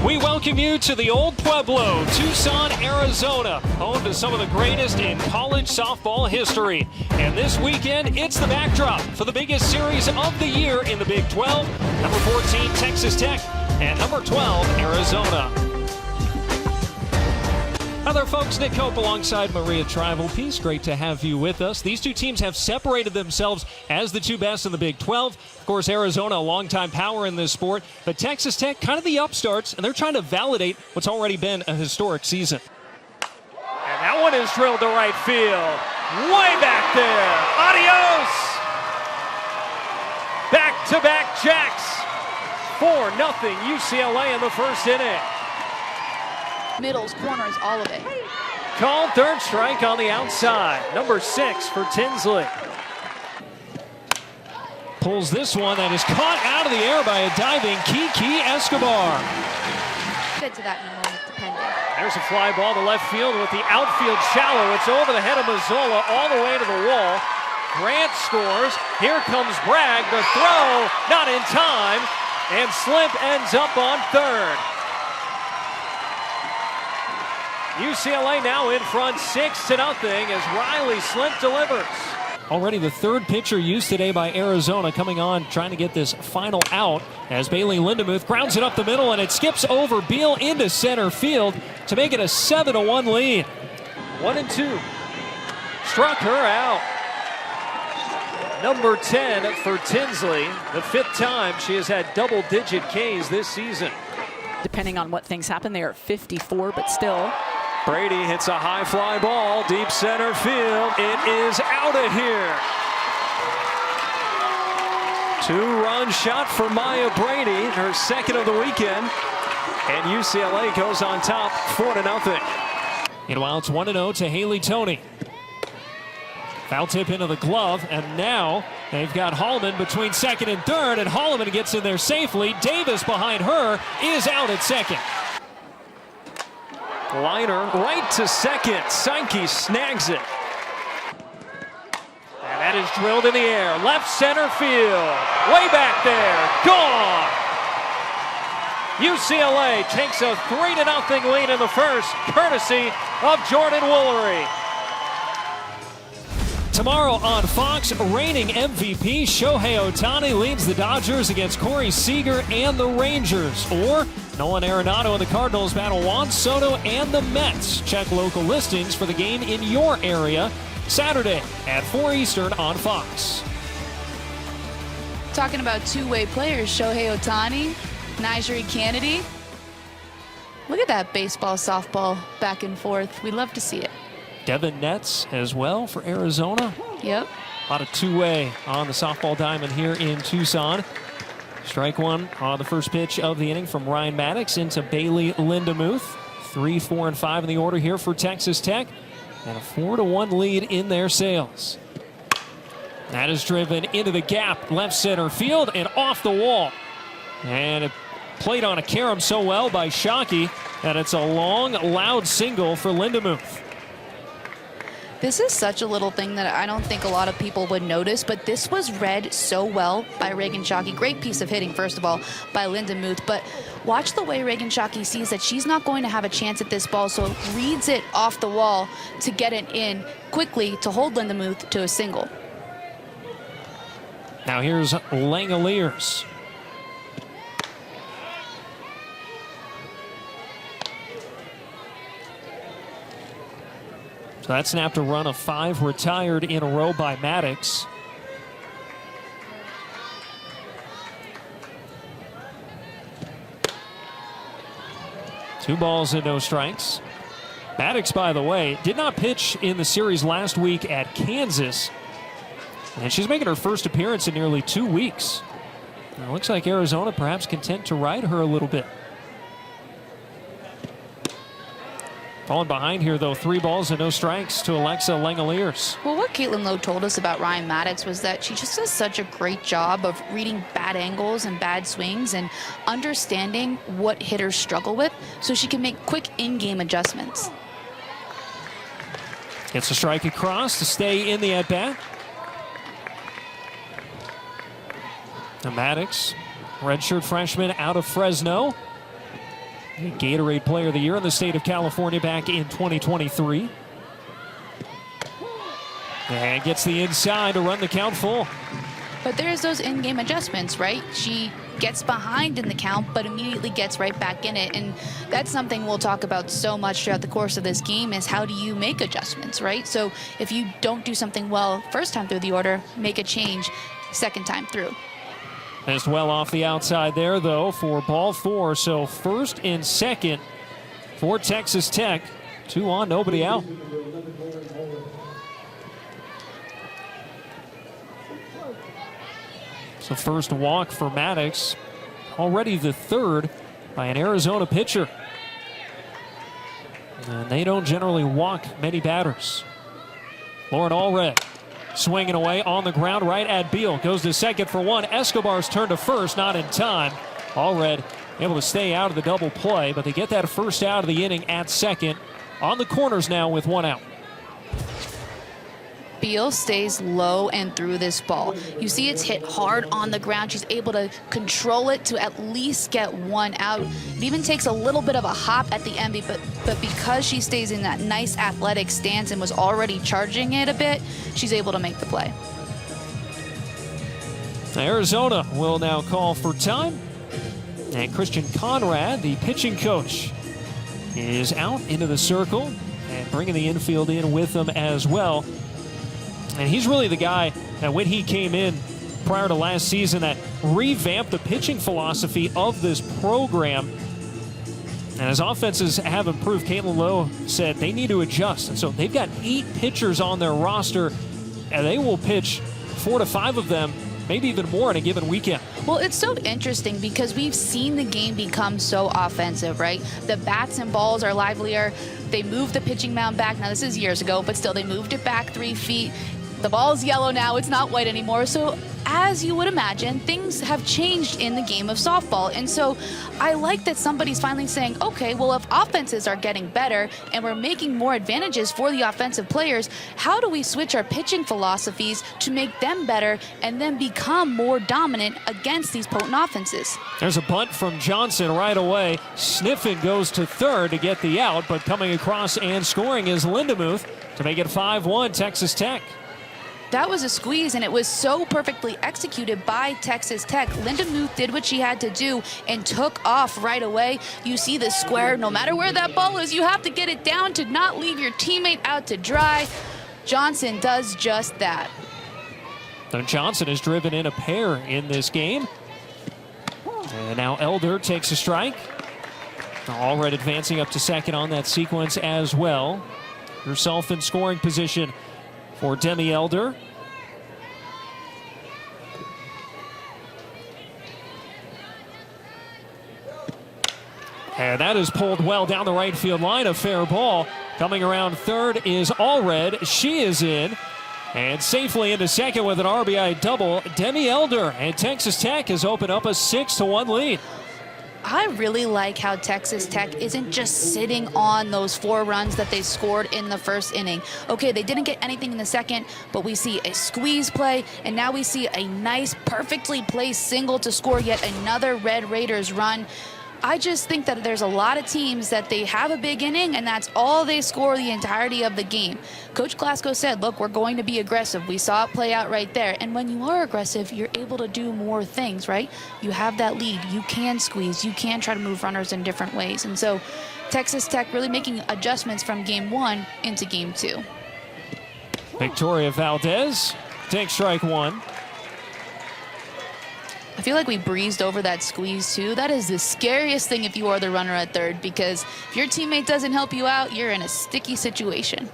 We welcome you to the Old Pueblo, Tucson, Arizona, home to some of the greatest in college softball history. And this weekend, it's the backdrop for the biggest series of the year in the Big 12. Number 14, Texas Tech, and number 12, Arizona. Hi there, folks. Nick Koop alongside Maria Trivalpiece. Great to have you with us. These two teams have separated themselves as the two best in the Big 12. Of course, Arizona, a longtime power in this sport, but Texas Tech, kind of the upstarts, and they're trying to validate what's already been a historic season. And that one is drilled to right field. Way back there. Adios! Back-to-back jacks. 4-0 UCLA in the first inning. Middles, corners, all of it. Called third strike on the outside. Number 6 for Tinsley. Pulls this one that is caught out of the air by a diving Kiki Escobar. Get to that in a moment, depending. There's a fly ball to left field with the outfield shallow. It's over the head of Mazzola all the way to the wall. Grant scores. Here comes Bragg. The throw, not in time. And Slimp ends up on third. UCLA now in front 6-0 as Riley Slimp delivers. Already the third pitcher used today by Arizona coming on trying to get this final out as Bailey Lindemuth grounds it up the middle and it skips over Beal into center field to make it a 7-1 lead. 1-2. Struck her out. Number 10 for Tinsley. The 5th time she has had double-digit Ks this season. Depending on what things happen, they are at 54, but still. Brady hits a high fly ball, deep center field. It is out of here. 2-run shot for Maya Brady, her second of the weekend. And UCLA goes on top 4-0. Meanwhile, it's 1-0 to Haley Toney. Foul tip into the glove, and now they've got Holloman between second and third, and Holloman gets in there safely. Davis behind her is out at second. Liner right to second. Sankey snags it. And that is drilled in the air. Left center field. Way back there. Gone. UCLA takes a 3-0 lead in the first, courtesy of Jordan Woolery. Tomorrow on Fox, reigning MVP Shohei Ohtani leads the Dodgers against Corey Seager and the Rangers. Or Nolan Arenado and the Cardinals battle Juan Soto and the Mets. Check local listings for the game in your area Saturday at 4 Eastern on Fox. Talking about two-way players, Shohei Ohtani, Nigeri Kennedy. Look at that baseball, softball, back and forth. We love to see it. Devin Netz as well for Arizona. Yep. A lot of two-way on the softball diamond here in Tucson. Strike one on the first pitch of the inning from Ryan Maddox into Bailey Lindemuth. 3, 4, and 5 in the order here for Texas Tech. And a 4-1 lead in their sails. That is driven into the gap, left center field and off the wall. And it played on a carom so well by Shockey that it's a long, loud single for Lindemuth. This is such a little thing that I don't think a lot of people would notice, but this was read so well by Reagan Shockey. Great piece of hitting, first of all, by Lindemuth. But watch the way Reagan Shockey sees that she's not going to have a chance at this ball, so reads it off the wall to get it in quickly to hold Lindemuth to a single. Now here's Langoliers. So that snapped a run of 5 retired in a row by Maddox. Two balls and no strikes. Maddox, by the way, did not pitch in the series last week at Kansas. And she's making her first appearance in nearly 2 weeks. It looks like Arizona perhaps content to ride her a little bit. Falling behind here, though, 3 balls and no strikes to Alexa Langoliers. Well, what Caitlin Lowe told us about Ryan Maddox was that she just does such a great job of reading bad angles and bad swings and understanding what hitters struggle with so she can make quick in-game adjustments. Gets a strike across to stay in the at-bat. Maddox, redshirt freshman out of Fresno. a Gatorade Player of the Year in the state of California back in 2023. And gets the inside to run the count full. But there's those in-game adjustments, right? She gets behind in the count, but immediately gets right back in it. And that's something we'll talk about so much throughout the course of this game is how do you make adjustments, right? So if you don't do something well first time through the order, make a change second time through. Missed well off the outside there, though, for ball 4. So first and second for Texas Tech. 2 on, nobody out. So first walk for Maddox, already the third by an Arizona pitcher. And they don't generally walk many batters. Lauren Allred swinging away on the ground right at Beal. Goes to second for 1. Escobar's turn to first, not in time. Allred able to stay out of the double play, but they get that first out of the inning at second. On the corners now with 1 out. Beal stays low and through this ball. You see it's hit hard on the ground. She's able to control it to at least get 1 out. It even takes a little bit of a hop at the end, but because she stays in that nice athletic stance and was already charging it a bit, she's able to make the play. Arizona will now call for time. And Christian Conrad, the pitching coach, is out into the circle and bringing the infield in with them as well. And he's really the guy that when he came in prior to last season that revamped the pitching philosophy of this program. And as offenses have improved, Caitlin Lowe said they need to adjust. And so they've got 8 pitchers on their roster, and they will pitch 4 to 5 of them, maybe even more in a given weekend. Well, it's so interesting because we've seen the game become so offensive, right? The bats and balls are livelier. They moved the pitching mound back. Now, this is years ago, but still, they moved it back 3 feet. The ball's yellow now. It's not white anymore. So as you would imagine, things have changed in the game of softball. And so I like that somebody's finally saying, okay, well, if offenses are getting better and we're making more advantages for the offensive players, how do we switch our pitching philosophies to make them better and then become more dominant against these potent offenses? There's a bunt from Johnson right away. Sniffen goes to third to get the out, but coming across and scoring is Lindemuth to make it 5-1 Texas Tech. That was a squeeze, and it was so perfectly executed by Texas Tech. Lindemuth did what she had to do and took off right away. You see the square. No matter where that ball is, you have to get it down to not leave your teammate out to dry. Johnson does just that. So Johnson has driven in a pair in this game. And now Elder takes a strike. Allred advancing up to second on that sequence as well. Herself in scoring position for Demi Elder. And that is pulled well down the right field line. A fair ball. Coming around third is Allred. She is in. And safely into second with an RBI double. Demi Elder, and Texas Tech has opened up a 6-1 lead. I really like how Texas Tech isn't just sitting on those 4 runs that they scored in the first inning. Okay, they didn't get anything in the second, but we see a squeeze play, and now we see a nice, perfectly placed single to score yet another Red Raiders run. I just think that there's a lot of teams that they have a big inning, and that's all they score the entirety of the game. Coach Glasgow said, look, we're going to be aggressive. We saw it play out right there. And when you are aggressive, you're able to do more things, right? You have that lead. You can squeeze. You can try to move runners in different ways. And so Texas Tech really making adjustments from game 1 into game 2. Victoria Valdez takes strike 1. I feel like we breezed over that squeeze too. That is the scariest thing if you are the runner at third, because if your teammate doesn't help you out, you're in a sticky situation.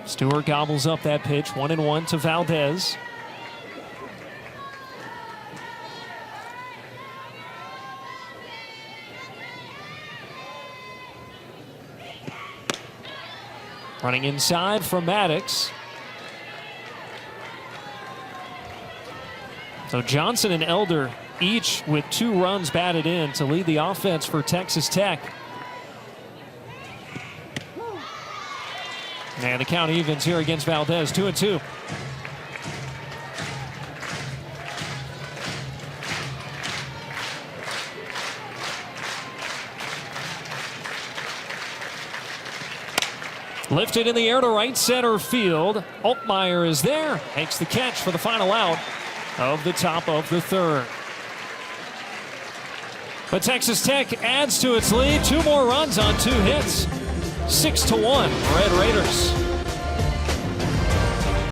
Stewart gobbles up that pitch. 1-1 to Valdez. Running inside from Maddox. So Johnson and Elder each with 2 runs batted in to lead the offense for Texas Tech. And the count evens here against Valdez, 2-2. Lifted in the air to right center field. Altmaier is there. Makes the catch for the final out of the top of the third. But Texas Tech adds to its lead. 2 more runs on 2 hits. 6-1, Red Raiders.